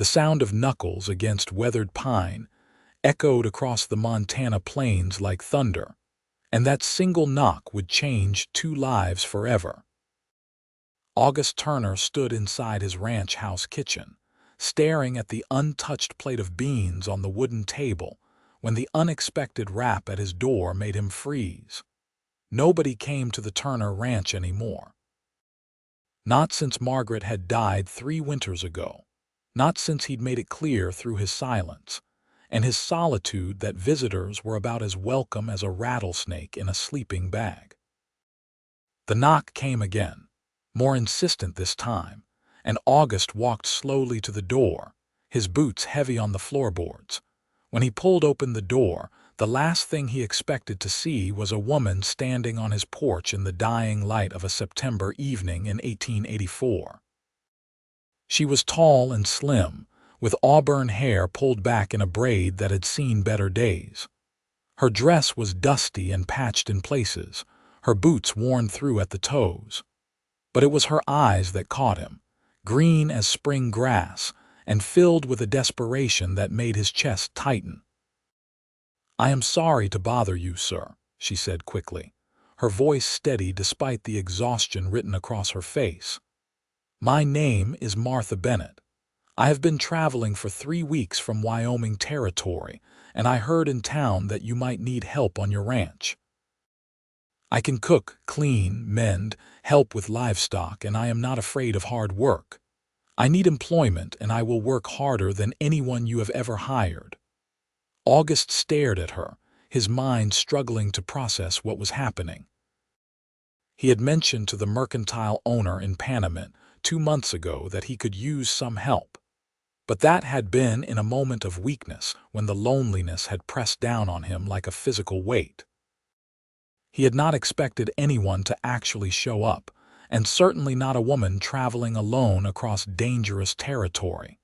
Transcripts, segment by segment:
The sound of knuckles against weathered pine echoed across the Montana plains like thunder, and that single knock would change 2 lives forever. August Turner stood inside his ranch house kitchen, staring at the untouched plate of beans on the wooden table, when the unexpected rap at his door made him freeze. Nobody came to the Turner ranch anymore. Not since Margaret had died 3 winters ago. Not since he'd made it clear through his silence and his solitude that visitors were about as welcome as a rattlesnake in a sleeping bag. The knock came again, more insistent this time, and August walked slowly to the door, his boots heavy on the floorboards. When he pulled open the door, the last thing he expected to see was a woman standing on his porch in the dying light of a September evening in 1884. She was tall and slim, with auburn hair pulled back in a braid that had seen better days. Her dress was dusty and patched in places, her boots worn through at the toes. But it was her eyes that caught him, green as spring grass and filled with a desperation that made his chest tighten. "I am sorry to bother you, sir," she said quickly, her voice steady despite the exhaustion written across her face. "My name is Martha Bennett. I have been traveling for 3 weeks from Wyoming Territory, and I heard in town that you might need help on your ranch. I can cook, clean, mend, help with livestock, and I am not afraid of hard work. I need employment, and I will work harder than anyone you have ever hired." August stared at her, his mind struggling to process what was happening. He had mentioned to the mercantile owner in Panamint 2 months ago that he could use some help. But that had been in a moment of weakness when the loneliness had pressed down on him like a physical weight. He had not expected anyone to actually show up, and certainly not a woman traveling alone across dangerous territory.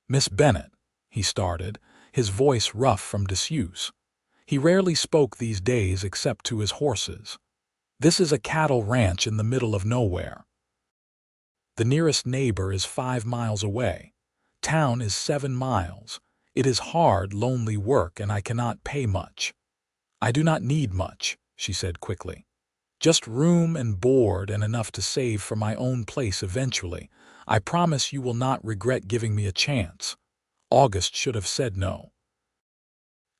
"Miss Bennett," he started, his voice rough from disuse. He rarely spoke these days except to his horses. "This is a cattle ranch in the middle of nowhere. The nearest neighbor is 5 miles away. Town is 7 miles. It is hard, lonely work, and I cannot pay much." "I do not need much," she said quickly. "Just room and board and enough to save for my own place eventually. I promise you will not regret giving me a chance." August should have said no.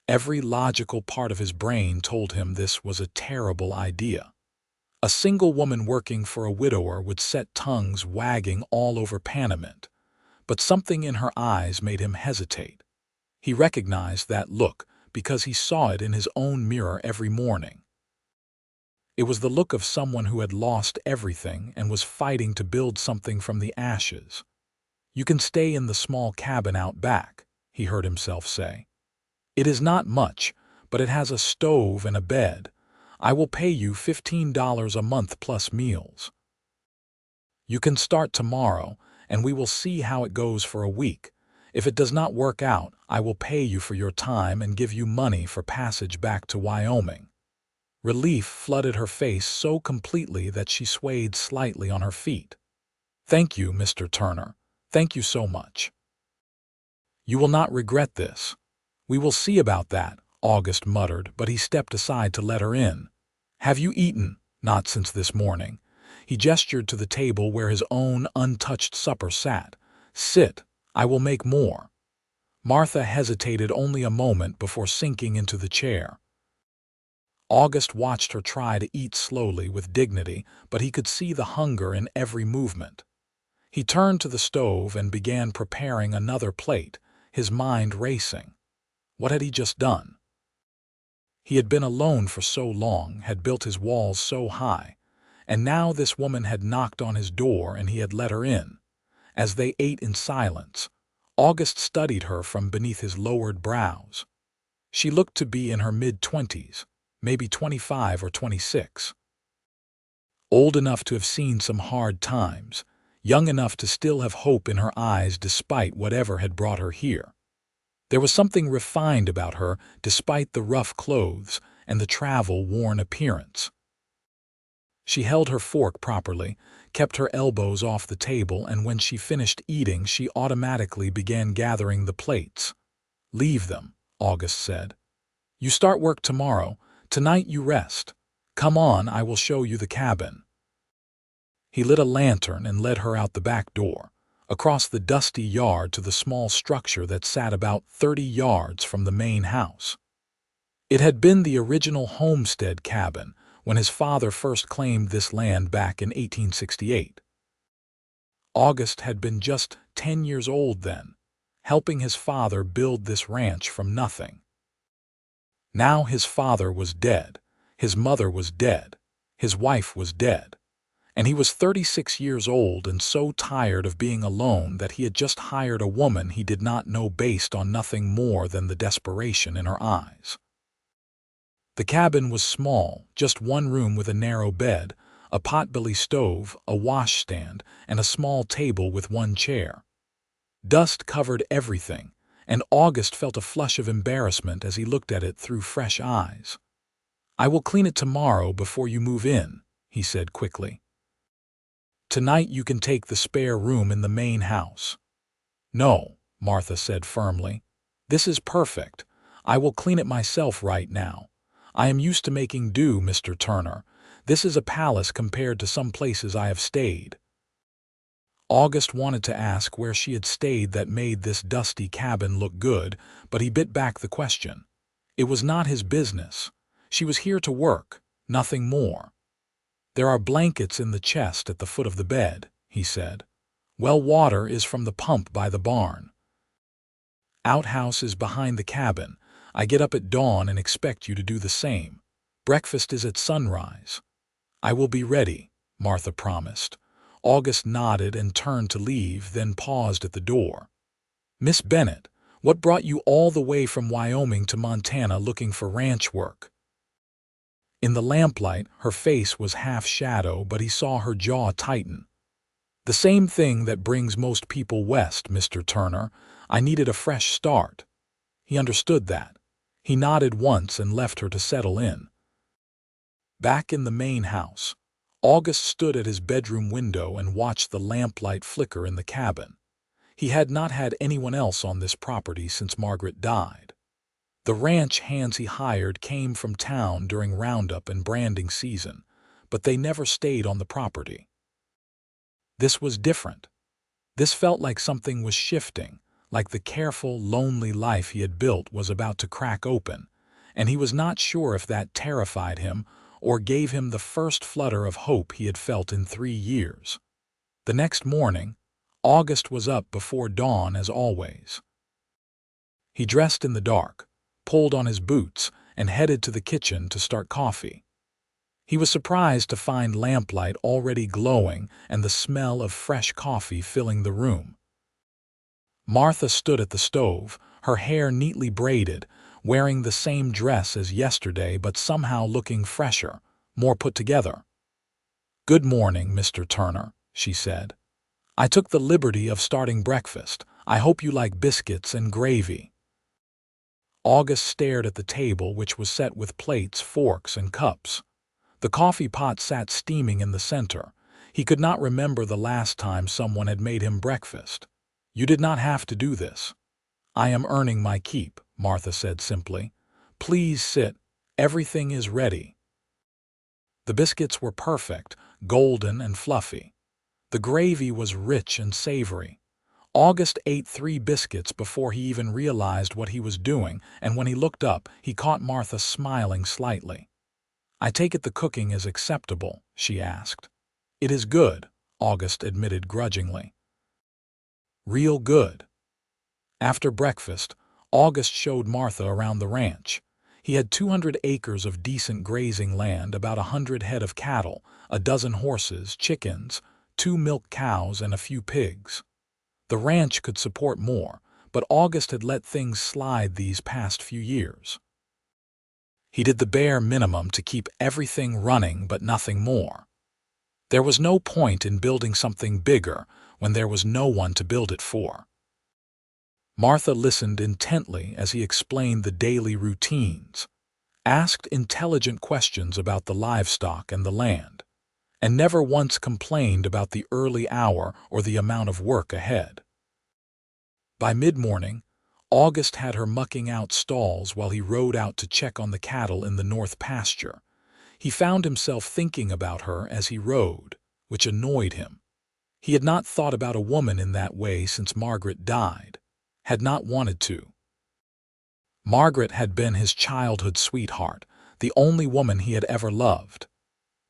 Every logical part of his brain told him this was a terrible idea. A single woman working for a widower would set tongues wagging all over Panamint, but something in her eyes made him hesitate. He recognized that look because he saw it in his own mirror every morning. It was the look of someone who had lost everything and was fighting to build something from the ashes. "You can stay in the small cabin out back," he heard himself say. "It is not much, but it has a stove and a bed. I will pay you $15 a month plus meals. You can start tomorrow, and we will see how it goes for a week. If it does not work out, I will pay you for your time and give you money for passage back to Wyoming." Relief flooded her face so completely that she swayed slightly on her feet. "Thank you, Mr. Turner. Thank you so much. You will not regret this." "We will see about that," August muttered, but he stepped aside to let her in. "Have you eaten?" "Not since this morning." He gestured to the table where his own untouched supper sat. "Sit. I will make more." Martha hesitated only a moment before sinking into the chair. August watched her try to eat slowly with dignity, but he could see the hunger in every movement. He turned to the stove and began preparing another plate, his mind racing. What had he just done? He had been alone for so long, had built his walls so high, and now this woman had knocked on his door and he had let her in. As they ate in silence, August studied her from beneath his lowered brows. She looked to be in her mid-20s, maybe 25 or 26. Old enough to have seen some hard times, young enough to still have hope in her eyes despite whatever had brought her here. There was something refined about her despite the rough clothes and the travel-worn appearance. She held her fork properly, kept her elbows off the table, and when she finished eating, she automatically began gathering the plates. "Leave them," August said. "You start work tomorrow. Tonight you rest. Come on, I will show you the cabin." He lit a lantern and led her out the back door, across the dusty yard to the small structure that sat about 30 yards from the main house. It had been the original homestead cabin when his father first claimed this land back in 1868. August had been just 10 years old then, helping his father build this ranch from nothing. Now his father was dead, his mother was dead, his wife was dead, and he was 36 years old and so tired of being alone that he had just hired a woman he did not know based on nothing more than the desperation in her eyes. The cabin was small, just one room with a narrow bed, a potbelly stove, a washstand, and a small table with one chair. Dust covered everything, and August felt a flush of embarrassment as he looked at it through fresh eyes. "I will clean it tomorrow before you move in," he said quickly. "Tonight you can take the spare room in the main house." "No," Martha said firmly. "This is perfect. I will clean it myself right now. I am used to making do, Mr. Turner. This is a palace compared to some places I have stayed." August wanted to ask where she had stayed that made this dusty cabin look good, but he bit back the question. It was not his business. She was here to work, nothing more. "There are blankets in the chest at the foot of the bed," he said. "Well water is from the pump by the barn. Outhouse is behind the cabin. I get up at dawn and expect you to do the same. Breakfast is at sunrise." "I will be ready," Martha promised. August nodded and turned to leave, then paused at the door. "Miss Bennett, what brought you all the way from Wyoming to Montana looking for ranch work?" In the lamplight, her face was half shadow, but he saw her jaw tighten. "The same thing that brings most people west, Mr. Turner. I needed a fresh start." He understood that. He nodded once and left her to settle in. Back in the main house, August stood at his bedroom window and watched the lamplight flicker in the cabin. He had not had anyone else on this property since Margaret died. The ranch hands he hired came from town during roundup and branding season, but they never stayed on the property. This was different. This felt like something was shifting, like the careful, lonely life he had built was about to crack open, and he was not sure if that terrified him or gave him the first flutter of hope he had felt in 3 years. The next morning, August was up before dawn as always. He dressed in the dark, pulled on his boots, and headed to the kitchen to start coffee. He was surprised to find lamplight already glowing and the smell of fresh coffee filling the room. Martha stood at the stove, her hair neatly braided, wearing the same dress as yesterday but somehow looking fresher, more put together. "Good morning, Mr. Turner," she said. "I took the liberty of starting breakfast. I hope you like biscuits and gravy." August stared at the table, which was set with plates, forks, and cups. The coffee pot sat steaming in the center. He could not remember the last time someone had made him breakfast. "You did not have to do this." "I am earning my keep," Martha said simply. "Please sit. Everything is ready." The biscuits were perfect, golden and fluffy. The gravy was rich and savory. August ate 3 biscuits before he even realized what he was doing, and when he looked up, he caught Martha smiling slightly. "I take it the cooking is acceptable?" she asked. "It is good," August admitted grudgingly. "Real good." After breakfast, August showed Martha around the ranch. He had 200 acres of decent grazing land, about 100 head of cattle, a dozen horses, chickens, 2 milk cows, and a few pigs. The ranch could support more, but August had let things slide these past few years. He did the bare minimum to keep everything running, but nothing more. There was no point in building something bigger when there was no one to build it for. Martha listened intently as he explained the daily routines, asked intelligent questions about the livestock and the land. and never once complained about the early hour or the amount of work ahead. By mid-morning, August had her mucking out stalls while he rode out to check on the cattle in the north pasture. He found himself thinking about her as he rode, which annoyed him. He had not thought about a woman in that way since Margaret died, had not wanted to. Margaret had been his childhood sweetheart, the only woman he had ever loved.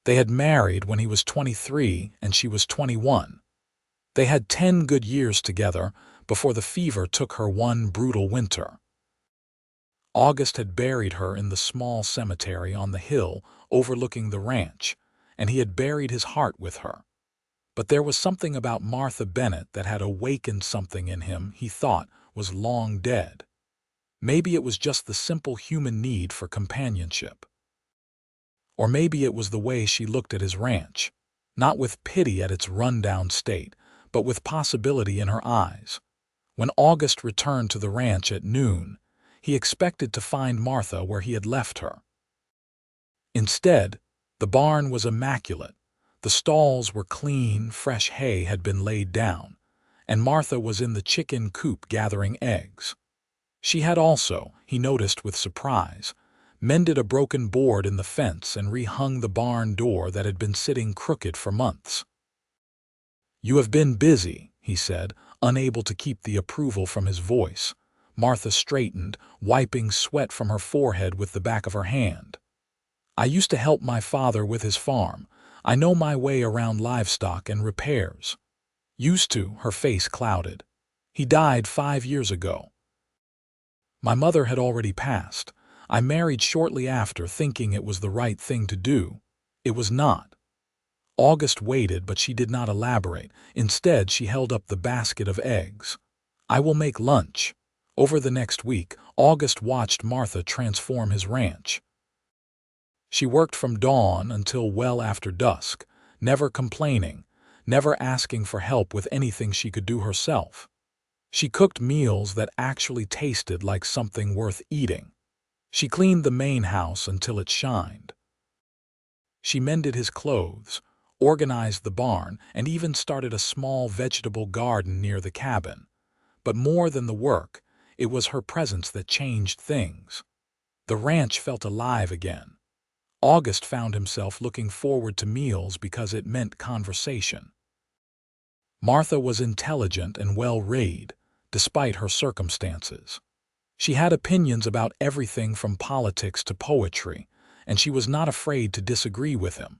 They had married when he was 23 and she was 21. They had 10 good years together before the fever took her one brutal winter. August had buried her in the small cemetery on the hill overlooking the ranch, and he had buried his heart with her. But there was something about Martha Bennett that had awakened something in him he thought was long dead. Maybe it was just the simple human need for companionship. Or maybe it was the way she looked at his ranch, not with pity at its rundown state, but with possibility in her eyes. When August returned to the ranch at noon, he expected to find Martha where he had left her. Instead, the barn was immaculate. The stalls were clean, fresh hay had been laid down, and Martha was in the chicken coop gathering eggs. She had also, he noticed with surprise, mended a broken board in the fence and rehung the barn door that had been sitting crooked for months. "You have been busy," he said, unable to keep the approval from his voice. Martha straightened, wiping sweat from her forehead with the back of her hand. "I used to help my father with his farm. I know my way around livestock and repairs." "Used to," her face clouded. "He died 5 years ago." "My mother had already passed. I married shortly after, thinking it was the right thing to do. It was not." August waited, but she did not elaborate. Instead, she held up the basket of eggs. "I will make lunch." Over the next week, August watched Martha transform his ranch. She worked from dawn until well after dusk, never complaining, never asking for help with anything she could do herself. She cooked meals that actually tasted like something worth eating. She cleaned the main house until it shined. She mended his clothes, organized the barn, and even started a small vegetable garden near the cabin. But more than the work, it was her presence that changed things. The ranch felt alive again. August found himself looking forward to meals because it meant conversation. Martha was intelligent and well-read, despite her circumstances. She had opinions about everything from politics to poetry, and she was not afraid to disagree with him.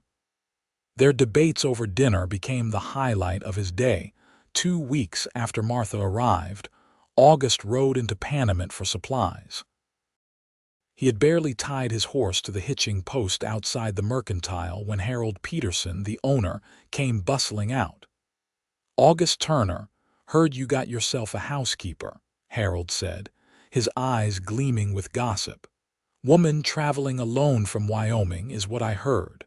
Their debates over dinner became the highlight of his day. 2 weeks after Martha arrived, August rode into Panamint for supplies. He had barely tied his horse to the hitching post outside the mercantile when Harold Peterson, the owner, came bustling out. "August Turner, heard you got yourself a housekeeper," Harold said, his eyes gleaming with gossip. "Woman traveling alone from Wyoming is what I heard."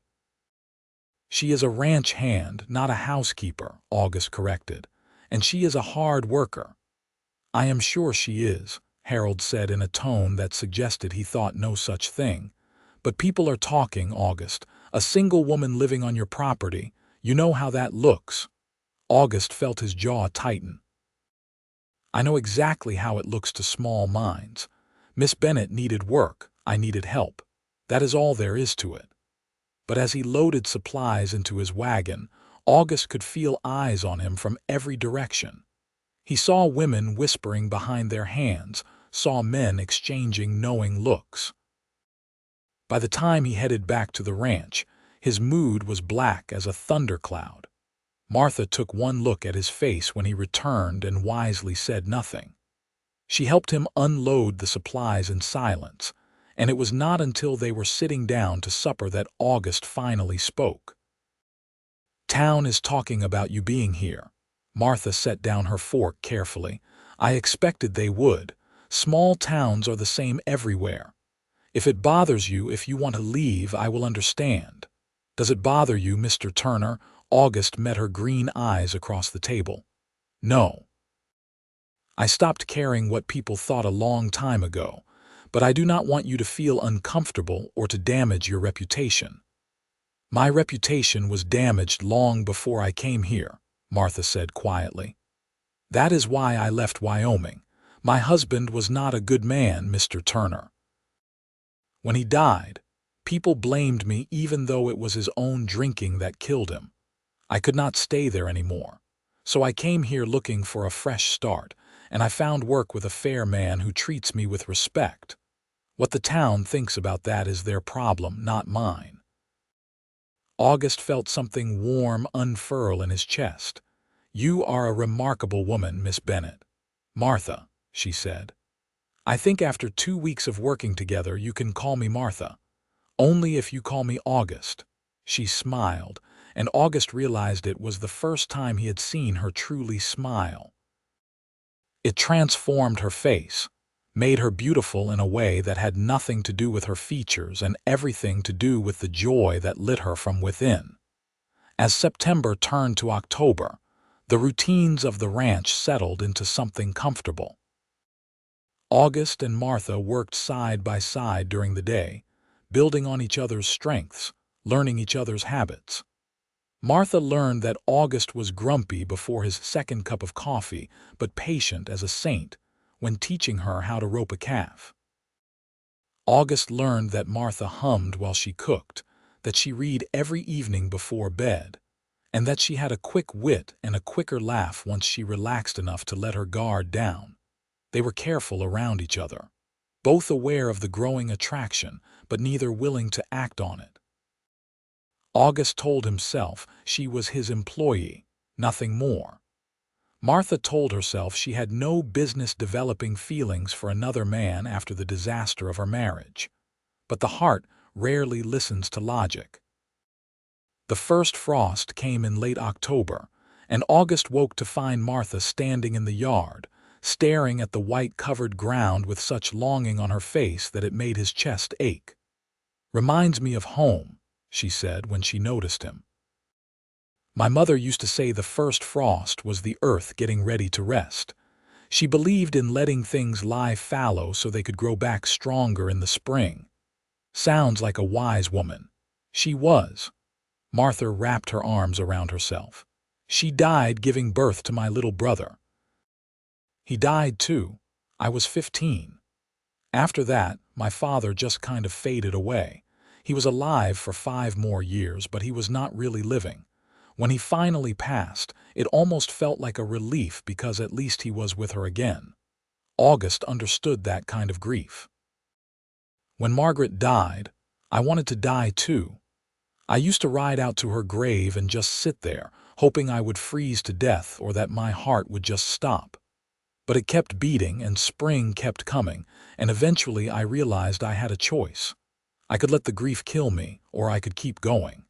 "She is a ranch hand, not a housekeeper," August corrected, "and she is a hard worker." "I am sure she is," Harold said in a tone that suggested he thought no such thing. "But people are talking, August. A single woman living on your property, you know how that looks." August felt his jaw tighten. "I know exactly how it looks to small minds. Miss Bennett needed work, I needed help. That is all there is to it." But as he loaded supplies into his wagon, August could feel eyes on him from every direction. He saw women whispering behind their hands, saw men exchanging knowing looks. By the time he headed back to the ranch, his mood was black as a thundercloud. Martha took one look at his face when he returned and wisely said nothing. She helped him unload the supplies in silence, and it was not until they were sitting down to supper that August finally spoke. "Town is talking about you being here." Martha set down her fork carefully. "I expected they would. Small towns are the same everywhere. If it bothers you, if you want to leave, I will understand." "Does it bother you, Mr. Turner?" August met her green eyes across the table. "No. I stopped caring what people thought a long time ago, but I do not want you to feel uncomfortable or to damage your reputation." My reputation was damaged long before I came here, Martha said quietly. That is why I left Wyoming. My husband was not a good man, Mr. Turner. When he died, people blamed me even though it was his own drinking that killed him. I could not stay there anymore. So I came here looking for a fresh start, and I found work with a fair man who treats me with respect. What the town thinks about that is their problem, not mine. August felt something warm unfurl in his chest. You are a remarkable woman, Miss Bennett. Martha, she said. I think after 2 weeks of working together you can call me Martha. Only if you call me August. She smiled, and August realized it was the first time he had seen her truly smile. It transformed her face, made her beautiful in a way that had nothing to do with her features and everything to do with the joy that lit her from within. As September turned to October, the routines of the ranch settled into something comfortable. August and Martha worked side by side during the day, building on each other's strengths, learning each other's habits. Martha learned that August was grumpy before his second cup of coffee, but patient as a saint when teaching her how to rope a calf. August learned that Martha hummed while she cooked, that she read every evening before bed, and that she had a quick wit and a quicker laugh once she relaxed enough to let her guard down. They were careful around each other, both aware of the growing attraction, but neither willing to act on it. August told himself she was his employee, nothing more. Martha told herself she had no business developing feelings for another man after the disaster of her marriage. But the heart rarely listens to logic. The first frost came in late October, and August woke to find Martha standing in the yard, staring at the white-covered ground with such longing on her face that it made his chest ache. "Reminds me of home," she said when she noticed him. "My mother used to say the first frost was the earth getting ready to rest. She believed in letting things lie fallow so they could grow back stronger in the spring." Sounds like a wise woman. She was. Martha wrapped her arms around herself. "She died giving birth to my little brother. He died too. I was 15. After that, my father just kind of faded away. He was alive for 5 more years, but he was not really living. When he finally passed, it almost felt like a relief because at least he was with her again." August understood that kind of grief. "When Margaret died, I wanted to die too. I used to ride out to her grave and just sit there, hoping I would freeze to death or that my heart would just stop. But it kept beating and spring kept coming, and eventually I realized I had a choice. I could let the grief kill me, or I could keep going.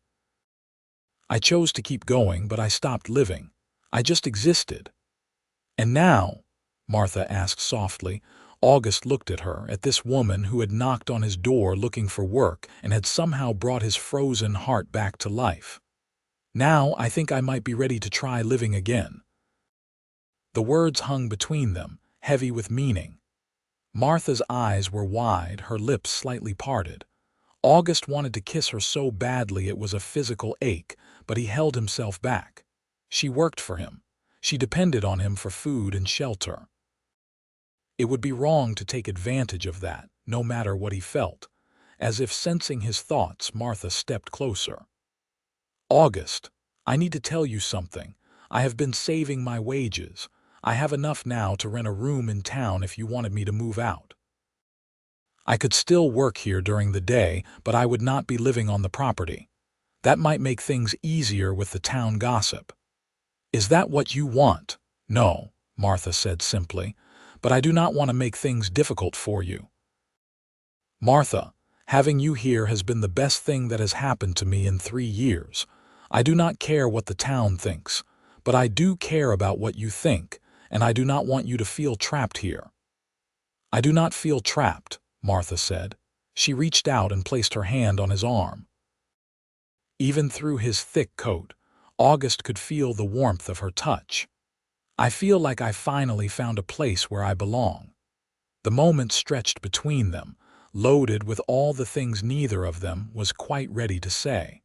I chose to keep going, but I stopped living. I just existed." "And now?" Martha asked softly. August looked at her, at this woman who had knocked on his door looking for work and had somehow brought his frozen heart back to life. "Now I think I might be ready to try living again." The words hung between them, heavy with meaning. Martha's eyes were wide, her lips slightly parted. August wanted to kiss her so badly it was a physical ache, but he held himself back. She worked for him. She depended on him for food and shelter. It would be wrong to take advantage of that, no matter what he felt. As if sensing his thoughts, Martha stepped closer. "August, I need to tell you something. I have been saving my wages. I have enough now to rent a room in town if you wanted me to move out. I could still work here during the day, but I would not be living on the property. That might make things easier with the town gossip." "Is that what you want?" "No," Martha said simply, "but I do not want to make things difficult for you." "Martha, having you here has been the best thing that has happened to me in 3 years. I do not care what the town thinks, but I do care about what you think, and I do not want you to feel trapped here." "I do not feel trapped," Martha said. She reached out and placed her hand on his arm. Even through his thick coat, August could feel the warmth of her touch. "I feel like I finally found a place where I belong." The moment stretched between them, loaded with all the things neither of them was quite ready to say.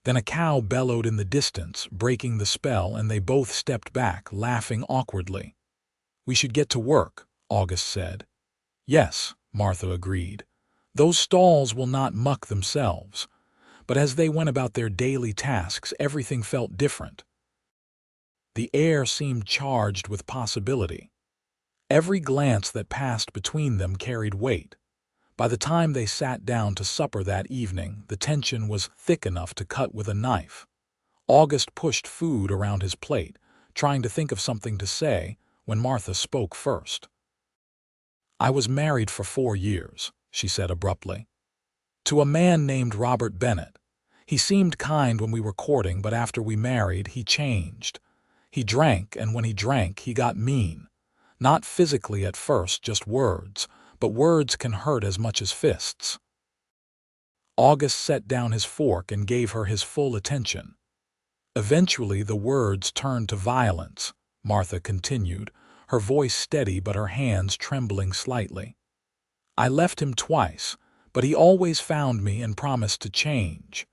Then a cow bellowed in the distance, breaking the spell, and they both stepped back, laughing awkwardly. "We should get to work," August said. "Yes," Martha agreed. "Those stalls will not muck themselves." But as they went about their daily tasks, everything felt different. The air seemed charged with possibility. Every glance that passed between them carried weight. By the time they sat down to supper that evening, the tension was thick enough to cut with a knife. August pushed food around his plate, trying to think of something to say, when Martha spoke first. "I was married for 4 years," she said abruptly. "To a man named Robert Bennett. He seemed kind when we were courting, but after we married, he changed. He drank, and when he drank, he got mean. Not physically at first, just words, but words can hurt as much as fists." August set down his fork and gave her his full attention. "Eventually the words turned to violence," Martha continued, her voice steady but her hands trembling slightly. "I left him twice, but he always found me and promised to change.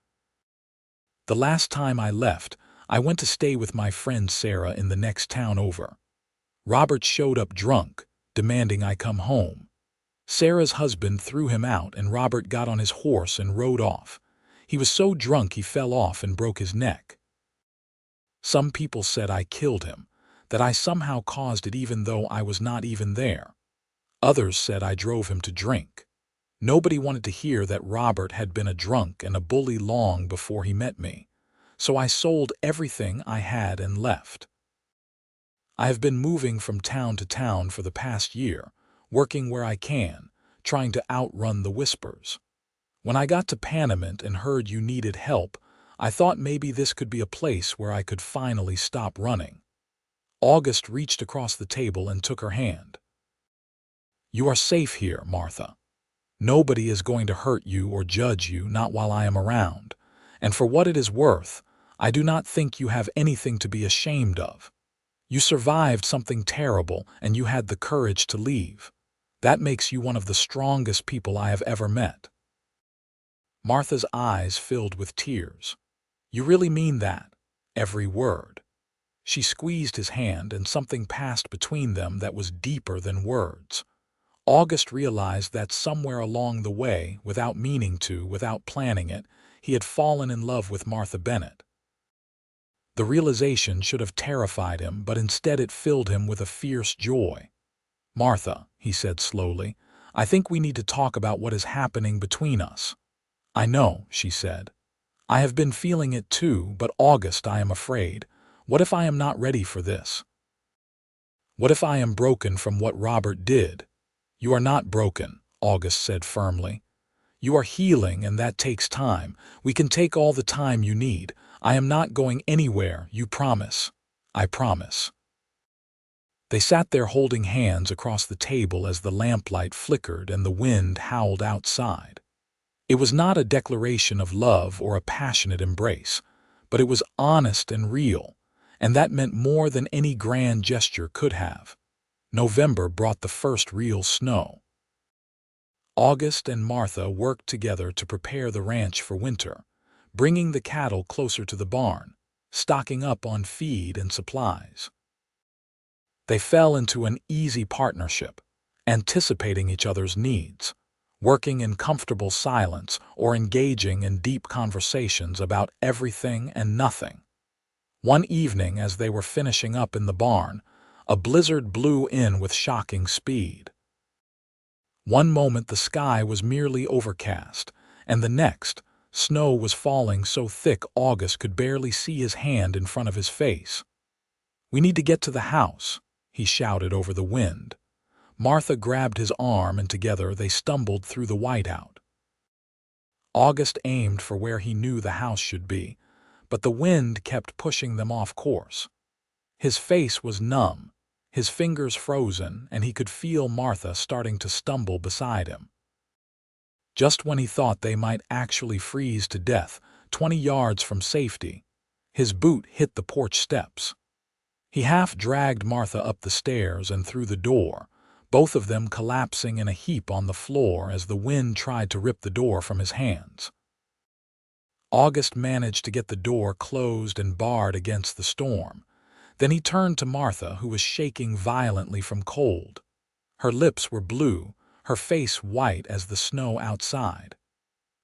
The last time I left, I went to stay with my friend Sarah in the next town over. Robert showed up drunk, demanding I come home. Sarah's husband threw him out and Robert got on his horse and rode off. He was so drunk he fell off and broke his neck. Some people said I killed him, that I somehow caused it even though I was not even there. Others said I drove him to drink. Nobody wanted to hear that Robert had been a drunk and a bully long before he met me, so I sold everything I had and left. I have been moving from town to town for the past year, working where I can, trying to outrun the whispers. When I got to Panamint and heard you needed help, I thought maybe this could be a place where I could finally stop running." August reached across the table and took her hand. "You are safe here, Martha. Nobody is going to hurt you or judge you, not while I am around. And for what it is worth, I do not think you have anything to be ashamed of. You survived something terrible and you had the courage to leave. That makes you one of the strongest people I have ever met." Martha's eyes filled with tears. "You really mean that?" Every word. She squeezed his hand and something passed between them that was deeper than words. August realized that somewhere along the way, without meaning to, without planning it, he had fallen in love with Martha Bennett. The realization should have terrified him, but instead it filled him with a fierce joy. "Martha," he said slowly, "I think we need to talk about what is happening between us." "I know," she said. "I have been feeling it too, but August, I am afraid. What if I am not ready for this? What if I am broken from what Robert did?" "You are not broken," August said firmly. "You are healing, and that takes time. We can take all the time you need. I am not going anywhere, you promise." "I promise." They sat there holding hands across the table as the lamplight flickered and the wind howled outside. It was not a declaration of love or a passionate embrace, but it was honest and real, and that meant more than any grand gesture could have. November brought the first real snow. August and Martha worked together to prepare the ranch for winter, bringing the cattle closer to the barn, stocking up on feed and supplies. They fell into an easy partnership, anticipating each other's needs, working in comfortable silence or engaging in deep conversations about everything and nothing. One evening, as they were finishing up in the barn, a blizzard blew in with shocking speed. One moment the sky was merely overcast, and the next, snow was falling so thick August could barely see his hand in front of his face. "We need to get to the house," he shouted over the wind. Martha grabbed his arm and together they stumbled through the whiteout. August aimed for where he knew the house should be, but the wind kept pushing them off course. His face was numb, his fingers frozen, and he could feel Martha starting to stumble beside him. Just when he thought they might actually freeze to death, 20 yards from safety, his boot hit the porch steps. He half dragged Martha up the stairs and through the door, both of them collapsing in a heap on the floor as the wind tried to rip the door from his hands. August managed to get the door closed and barred against the storm. Then he turned to Martha, who was shaking violently from cold. Her lips were blue, her face white as the snow outside.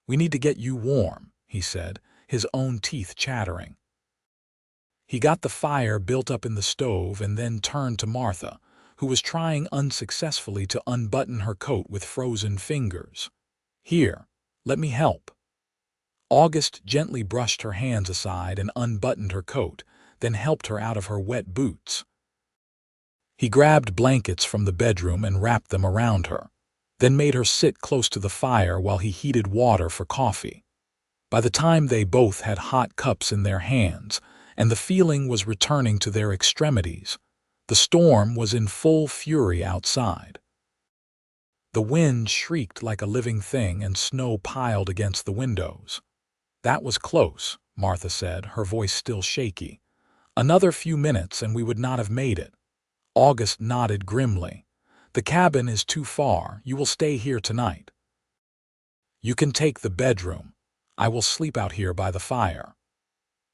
"We need to get you warm," he said, his own teeth chattering. He got the fire built up in the stove and then turned to Martha, who was trying unsuccessfully to unbutton her coat with frozen fingers. "Here, let me help." August gently brushed her hands aside and unbuttoned her coat, then helped her out of her wet boots. He grabbed blankets from the bedroom and wrapped them around her, then made her sit close to the fire while he heated water for coffee. By the time they both had hot cups in their hands, and the feeling was returning to their extremities, the storm was in full fury outside. The wind shrieked like a living thing and snow piled against the windows. "That was close," Martha said, her voice still shaky. "Another few minutes and we would not have made it." August nodded grimly. "The cabin is too far. You will stay here tonight." "You can take the bedroom. I will sleep out here by the fire."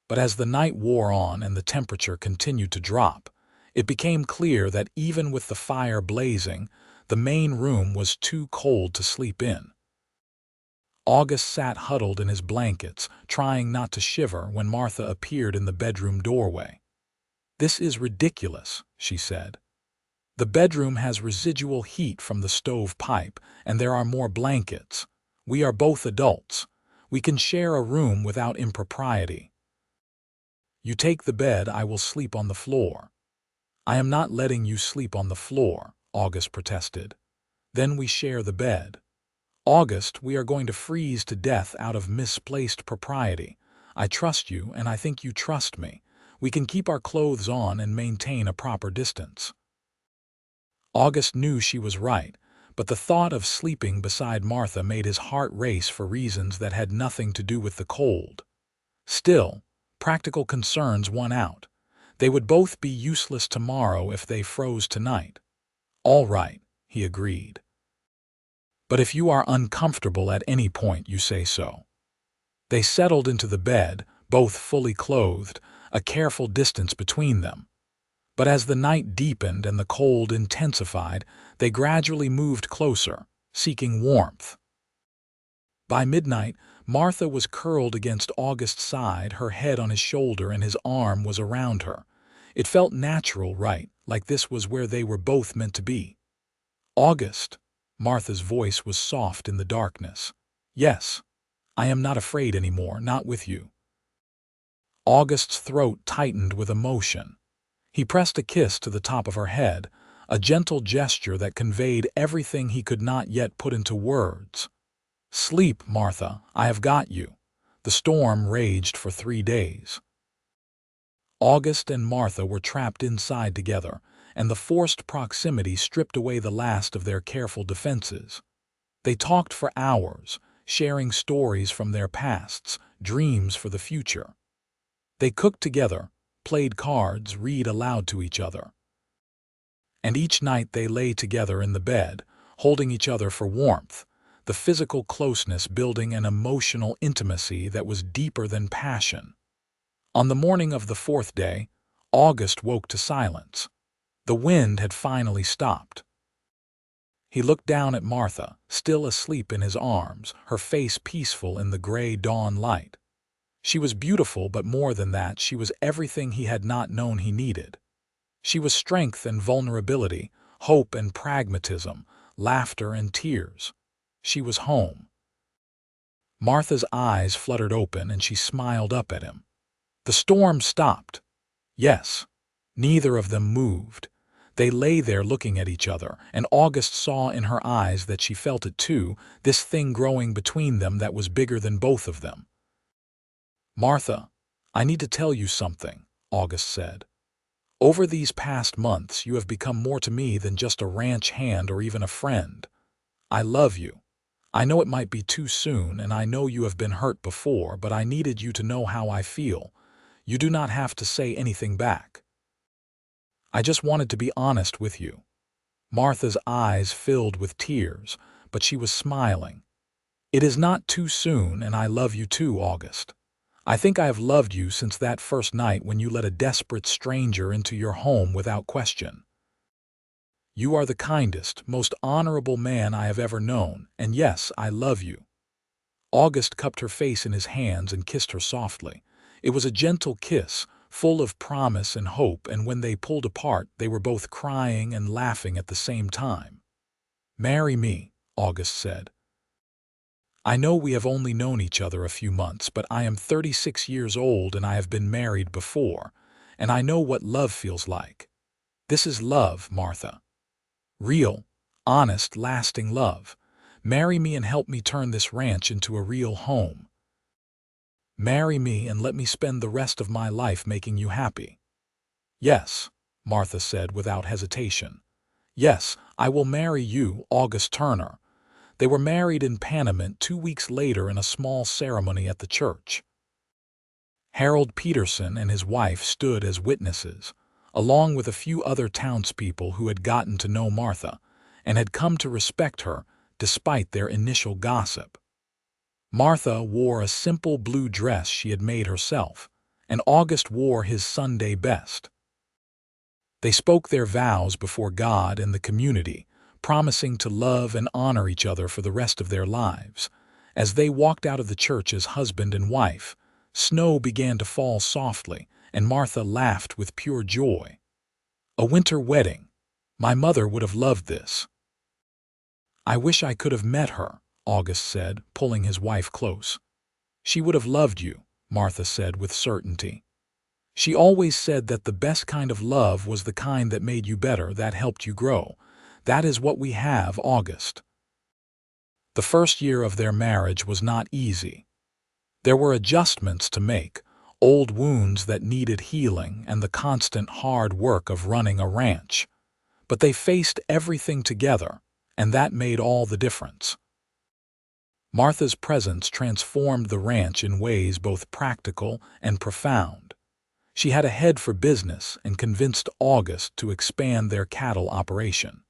But as the night wore on and the temperature continued to drop, it became clear that even with the fire blazing, the main room was too cold to sleep in. August sat huddled in his blankets, trying not to shiver when Martha appeared in the bedroom doorway. "This is ridiculous," she said. "The bedroom has residual heat from the stove pipe, and there are more blankets. We are both adults. We can share a room without impropriety." "You take the bed, I will sleep on the floor." "I am not letting you sleep on the floor," August protested. "Then we share the bed." "August, we are going to freeze to death out of misplaced propriety. I trust you, and I think you trust me. We can keep our clothes on and maintain a proper distance." August knew she was right, but the thought of sleeping beside Martha made his heart race for reasons that had nothing to do with the cold. Still, practical concerns won out. They would both be useless tomorrow if they froze tonight. "All right," he agreed. "But if you are uncomfortable at any point, you say so." They settled into the bed, both fully clothed, a careful distance between them. But as the night deepened and the cold intensified, they gradually moved closer, seeking warmth. By midnight, Martha was curled against August's side, her head on his shoulder and his arm was around her. It felt natural, right, like this was where they were both meant to be. "August," Martha's voice was soft in the darkness. "Yes, I am not afraid anymore, not with you." August's throat tightened with emotion. He pressed a kiss to the top of her head, a gentle gesture that conveyed everything he could not yet put into words. "Sleep, Martha, I have got you." The storm raged for 3 days. August and Martha were trapped inside together, and the forced proximity stripped away the last of their careful defenses. They talked for hours, sharing stories from their pasts, dreams for the future. They cooked together, played cards, read aloud to each other. And each night they lay together in the bed, holding each other for warmth, the physical closeness building an emotional intimacy that was deeper than passion. On the morning of the 4th day, August woke to silence. The wind had finally stopped. He looked down at Martha, still asleep in his arms, her face peaceful in the gray dawn light. She was beautiful, but more than that, she was everything he had not known he needed. She was strength and vulnerability, hope and pragmatism, laughter and tears. She was home. Martha's eyes fluttered open and she smiled up at him. The storm stopped. Yes, neither of them moved. They lay there looking at each other, and August saw in her eyes that she felt it too, this thing growing between them that was bigger than both of them. "Martha, I need to tell you something," August said. "Over these past months, you have become more to me than just a ranch hand or even a friend. I love you. I know it might be too soon, and I know you have been hurt before, but I needed you to know how I feel. You do not have to say anything back. I just wanted to be honest with you." Martha's eyes filled with tears, but she was smiling. "It is not too soon, and I love you too, August. I think I have loved you since that first night when you let a desperate stranger into your home without question. You are the kindest, most honorable man I have ever known, and yes, I love you." August cupped her face in his hands and kissed her softly. It was a gentle kiss, full of promise and hope, and when they pulled apart, they were both crying and laughing at the same time. "Marry me," August said. "I know we have only known each other a few months, but I am 36 years old and I have been married before, and I know what love feels like. This is love, Martha. Real, honest, lasting love. Marry me and help me turn this ranch into a real home. Marry me and let me spend the rest of my life making you happy." "Yes," Martha said without hesitation. "Yes, I will marry you, August Turner." They were married in Panamint 2 weeks later in a small ceremony at the church. Harold Peterson and his wife stood as witnesses, along with a few other townspeople who had gotten to know Martha and had come to respect her despite their initial gossip. Martha wore a simple blue dress she had made herself, and August wore his Sunday best. They spoke their vows before God and the community, promising to love and honor each other for the rest of their lives. As they walked out of the church as husband and wife, snow began to fall softly, and Martha laughed with pure joy. "A winter wedding. My mother would have loved this." "I wish I could have met her," August said, pulling his wife close. "She would have loved you," Martha said with certainty. "She always said that the best kind of love was the kind that made you better, that helped you grow. That is what we have, August." The first year of their marriage was not easy. There were adjustments to make, old wounds that needed healing, and the constant hard work of running a ranch. But they faced everything together, and that made all the difference. Martha's presence transformed the ranch in ways both practical and profound. She had a head for business and convinced August to expand their cattle operation.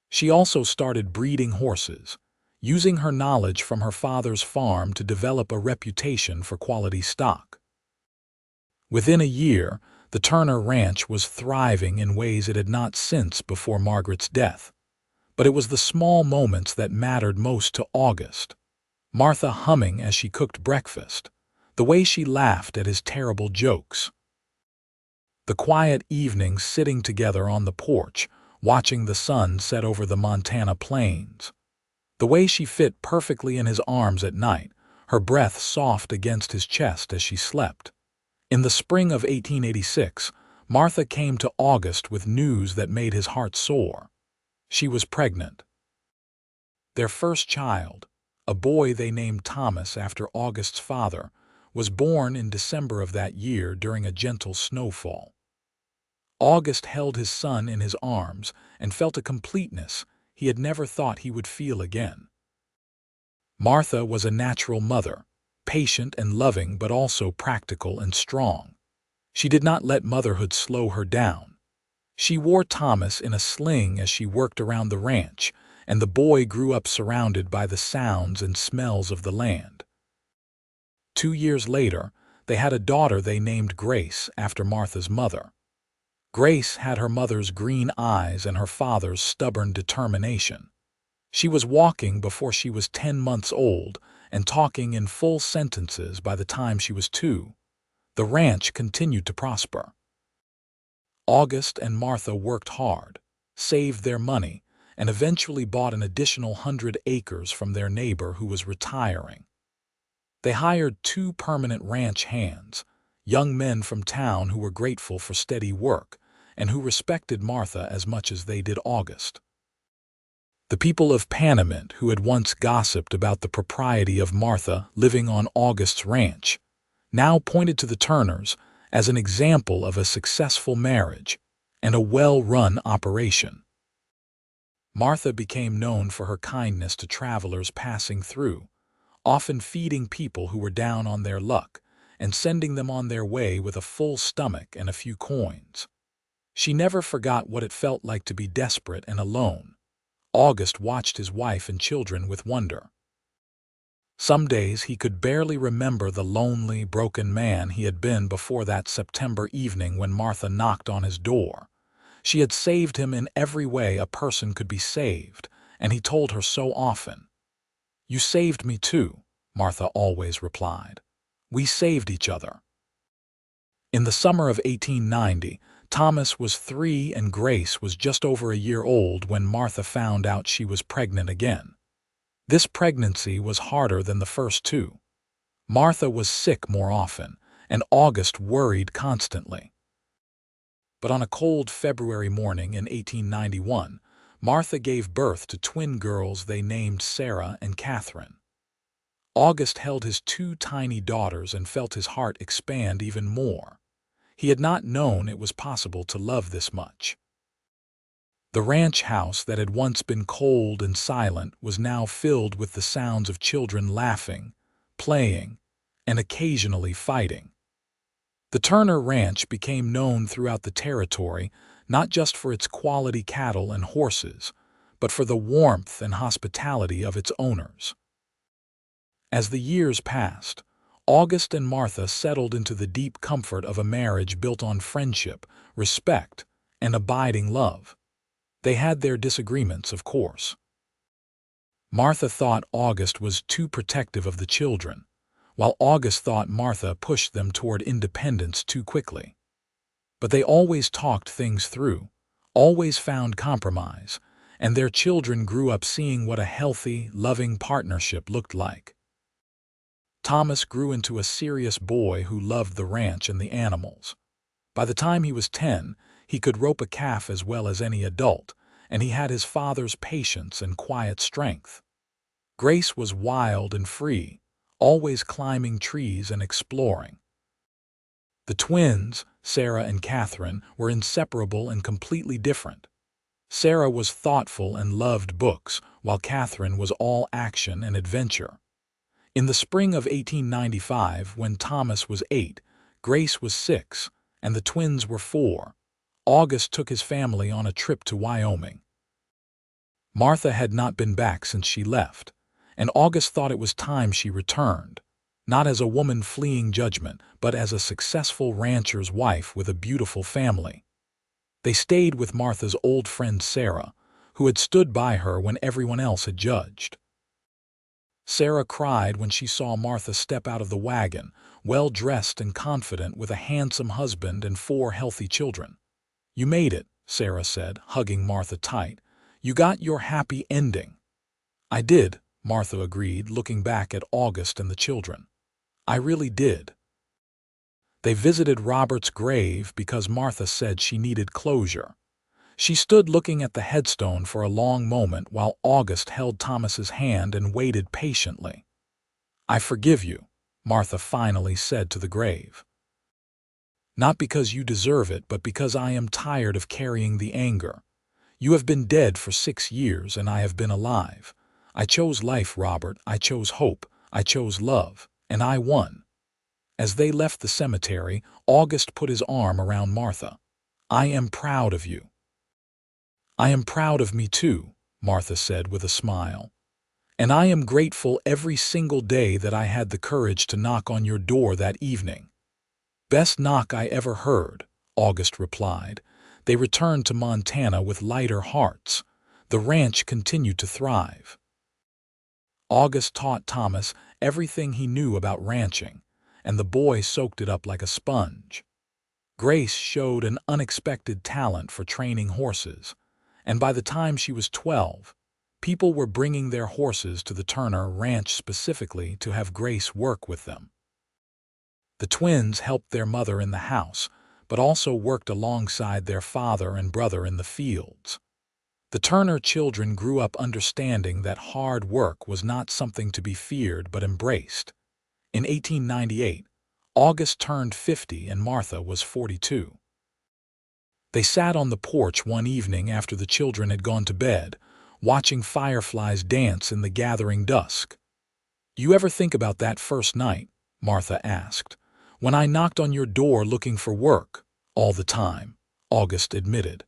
She also started breeding horses, using her knowledge from her father's farm to develop a reputation for quality stock. Within a year, the Turner Ranch was thriving in ways it had not since before Margaret's death. But it was the small moments that mattered most to August. Martha humming as she cooked breakfast, the way she laughed at his terrible jokes. The quiet evenings sitting together on the porch, watching the sun set over the Montana plains. The way she fit perfectly in his arms at night, her breath soft against his chest as she slept. In the spring of 1886, Martha came to August with news that made his heart soar. She was pregnant. Their first child, a boy they named Thomas after August's father, was born in December of that year during a gentle snowfall. August held his son in his arms and felt a completeness he had never thought he would feel again. Martha was a natural mother, patient and loving but also practical and strong. She did not let motherhood slow her down. She wore Thomas in a sling as she worked around the ranch, and the boy grew up surrounded by the sounds and smells of the land. 2 years later, they had a daughter they named Grace after Martha's mother. Grace had her mother's green eyes and her father's stubborn determination. She was walking before she was 10 months old and talking in full sentences by the time she was 2. The ranch continued to prosper. August and Martha worked hard, saved their money, and eventually bought an additional 100 acres from their neighbor who was retiring. They hired 2 permanent ranch hands, young men from town who were grateful for steady work and who respected Martha as much as they did August. The people of Panamint, who had once gossiped about the propriety of Martha living on August's ranch, now pointed to the Turners as an example of a successful marriage and a well-run operation. Martha became known for her kindness to travelers passing through, often feeding people who were down on their luck and sending them on their way with a full stomach and a few coins. She never forgot what it felt like to be desperate and alone. August watched his wife and children with wonder. Some days he could barely remember the lonely, broken man he had been before that September evening when Martha knocked on his door. She had saved him in every way a person could be saved, and he told her so often. "You saved me too," Martha always replied. "We saved each other." In the summer of 1890, Thomas was 3 and Grace was just over a year old when Martha found out she was pregnant again. This pregnancy was harder than the first two. Martha was sick more often, and August worried constantly. But on a cold February morning in 1891, Martha gave birth to twin girls they named Sarah and Catherine. August held his 2 tiny daughters and felt his heart expand even more. He had not known it was possible to love this much. The ranch house that had once been cold and silent was now filled with the sounds of children laughing, playing, and occasionally fighting. The Turner Ranch became known throughout the territory not just for its quality cattle and horses, but for the warmth and hospitality of its owners. As the years passed, August and Martha settled into the deep comfort of a marriage built on friendship, respect, and abiding love. They had their disagreements, of course. Martha thought August was too protective of the children, while August thought Martha pushed them toward independence too quickly. But they always talked things through, always found compromise, and their children grew up seeing what a healthy, loving partnership looked like. Thomas grew into a serious boy who loved the ranch and the animals. By the time he was 10, he could rope a calf as well as any adult, and he had his father's patience and quiet strength. Grace was wild and free, always climbing trees and exploring. The twins, Sarah and Catherine, were inseparable and completely different. Sarah was thoughtful and loved books, while Catherine was all action and adventure. In the spring of 1895, when Thomas was 8, Grace was 6, and the twins were 4, August took his family on a trip to Wyoming. Martha had not been back since she left, and August thought it was time she returned, not as a woman fleeing judgment, but as a successful rancher's wife with a beautiful family. They stayed with Martha's old friend Sarah, who had stood by her when everyone else had judged. Sarah cried when she saw Martha step out of the wagon, well-dressed and confident with a handsome husband and 4 healthy children. "You made it," Sarah said, hugging Martha tight. "You got your happy ending." "I did," Martha agreed, looking back at August and the children. "I really did." They visited Robert's grave because Martha said she needed closure. She stood looking at the headstone for a long moment while August held Thomas's hand and waited patiently. "I forgive you," Martha finally said to the grave. "Not because you deserve it, but because I am tired of carrying the anger. You have been dead for 6 years, and I have been alive. I chose life, Robert. I chose hope. I chose love. And I won." As they left the cemetery, August put his arm around Martha. "I am proud of you." "I am proud of me too," Martha said with a smile. "And I am grateful every single day that I had the courage to knock on your door that evening." "Best knock I ever heard," August replied. They returned to Montana with lighter hearts. The ranch continued to thrive. August taught Thomas everything he knew about ranching, and the boy soaked it up like a sponge. Grace showed an unexpected talent for training horses, and by the time she was 12, people were bringing their horses to the Turner Ranch specifically to have Grace work with them. The twins helped their mother in the house, but also worked alongside their father and brother in the fields. The Turner children grew up understanding that hard work was not something to be feared but embraced. In 1898, August turned 50 and Martha was 42. They sat on the porch one evening after the children had gone to bed, watching fireflies dance in the gathering dusk. "You ever think about that first night?" Martha asked. "When I knocked on your door looking for work, all the time," August admitted.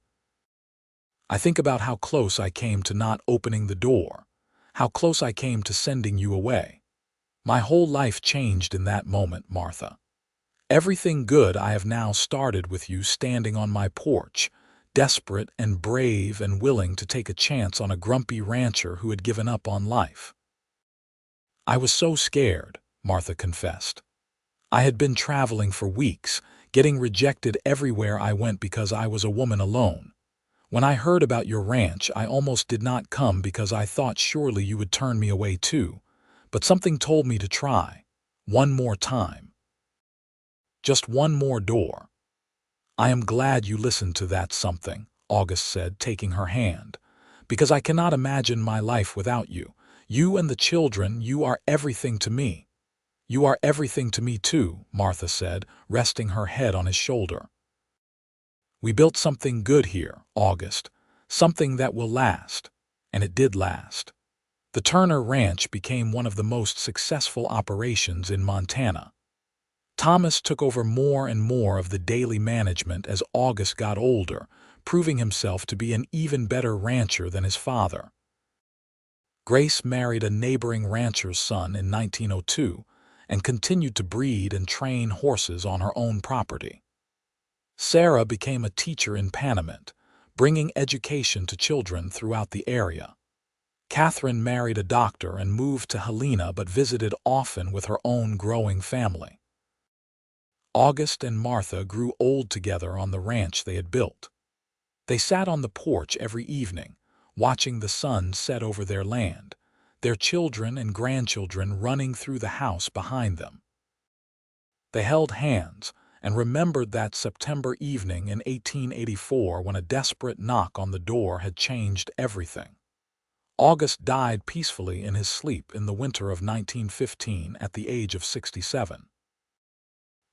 "I think about how close I came to not opening the door, how close I came to sending you away." My whole life changed in that moment, Martha. Everything good I have now started with you standing on my porch, desperate and brave and willing to take a chance on a grumpy rancher who had given up on life. I was so scared, Martha confessed. I had been traveling for weeks, getting rejected everywhere I went because I was a woman alone. When I heard about your ranch, I almost did not come because I thought surely you would turn me away too. But something told me to try. One more time. Just one more door. I am glad you listened to that something, August said, taking her hand. Because I cannot imagine my life without you. You and the children, you are everything to me. You are everything to me too, Martha said, resting her head on his shoulder. We built something good here, August. Something that will last. And it did last. The Turner Ranch became one of the most successful operations in Montana. Thomas took over more and more of the daily management as August got older, proving himself to be an even better rancher than his father. Grace married a neighboring rancher's son in 1902 and continued to breed and train horses on her own property. Sarah became a teacher in Panamint, bringing education to children throughout the area. Catherine married a doctor and moved to Helena but visited often with her own growing family. August and Martha grew old together on the ranch they had built. They sat on the porch every evening, watching the sun set over their land, their children and grandchildren running through the house behind them. They held hands and remembered that September evening in 1884 when a desperate knock on the door had changed everything. August died peacefully in his sleep in the winter of 1915 at the age of 67.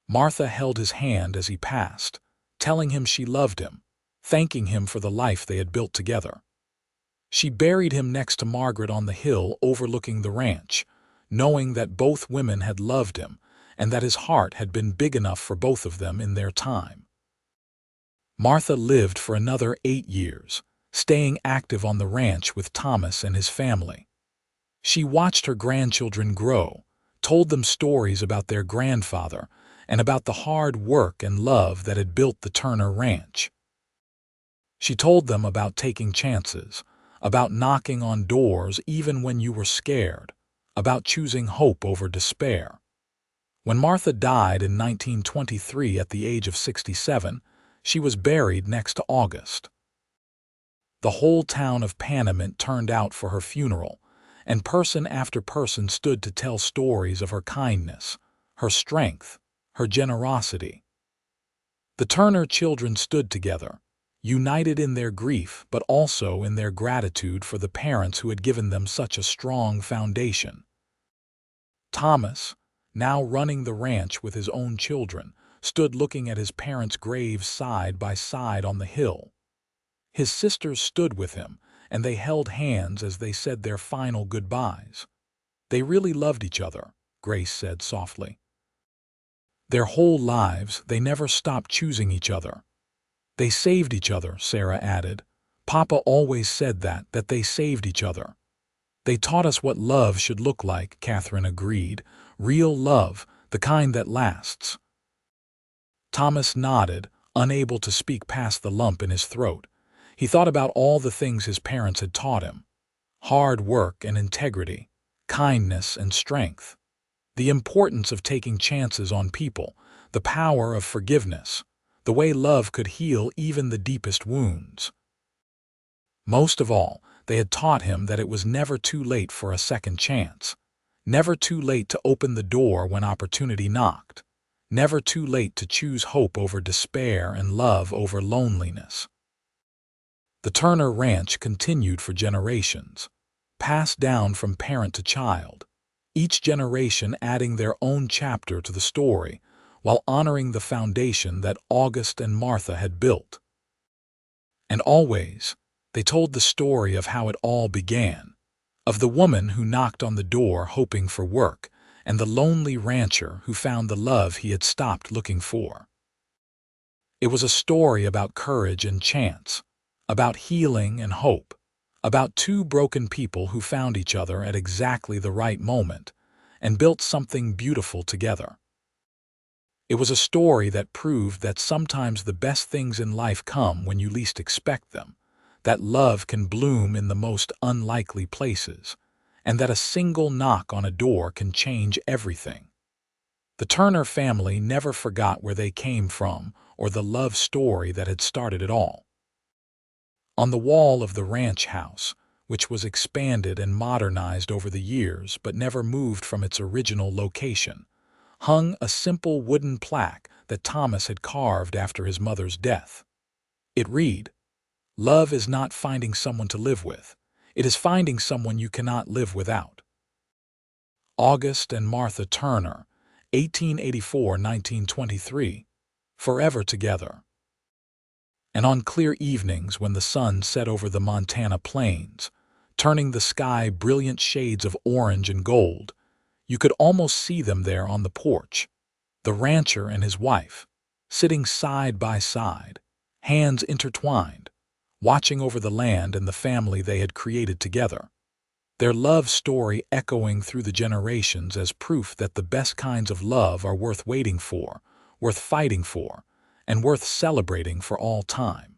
Martha held his hand as he passed, telling him she loved him, thanking him for the life they had built together. She buried him next to Margaret on the hill overlooking the ranch, knowing that both women had loved him and that his heart had been big enough for both of them in their time. Martha lived for another 8 years, staying active on the ranch with Thomas and his family. She watched her grandchildren grow, told them stories about their grandfather, and about the hard work and love that had built the Turner Ranch. She told them about taking chances, about knocking on doors even when you were scared, about choosing hope over despair. When Martha died in 1923 at the age of 67, she was buried next to August. The whole town of Panamint turned out for her funeral, and person after person stood to tell stories of her kindness, her strength, her generosity. The Turner children stood together, united in their grief but also in their gratitude for the parents who had given them such a strong foundation. Thomas, now running the ranch with his own children, stood looking at his parents' graves side by side on the hill. His sisters stood with him, and they held hands as they said their final goodbyes. They really loved each other, Grace said softly. Their whole lives, they never stopped choosing each other. They saved each other, Sarah added. Papa always said that they saved each other. They taught us what love should look like, Catherine agreed. Real love, the kind that lasts. Thomas nodded, unable to speak past the lump in his throat. He thought about all the things his parents had taught him. Hard work and integrity, kindness and strength. The importance of taking chances on people, the power of forgiveness, the way love could heal even the deepest wounds. Most of all, they had taught him that it was never too late for a second chance, never too late to open the door when opportunity knocked, never too late to choose hope over despair and love over loneliness. The Turner Ranch continued for generations, passed down from parent to child, each generation adding their own chapter to the story while honoring the foundation that August and Martha had built. And always, they told the story of how it all began, of the woman who knocked on the door hoping for work, and the lonely rancher who found the love he had stopped looking for. It was a story about courage and chance, about healing and hope, about two broken people who found each other at exactly the right moment, and built something beautiful together. It was a story that proved that sometimes the best things in life come when you least expect them, that love can bloom in the most unlikely places, and that a single knock on a door can change everything. The Turner family never forgot where they came from or the love story that had started it all. On the wall of the ranch house, which was expanded and modernized over the years but never moved from its original location, hung a simple wooden plaque that Thomas had carved after his mother's death. It read, "Love is not finding someone to live with. It is finding someone you cannot live without." August and Martha Turner, 1884–1923, forever together. And on clear evenings when the sun set over the Montana plains, turning the sky brilliant shades of orange and gold, you could almost see them there on the porch, the rancher and his wife, sitting side by side, hands intertwined, watching over the land and the family they had created together. Their love story echoing through the generations as proof that the best kinds of love are worth waiting for, worth fighting for, and worth celebrating for all time.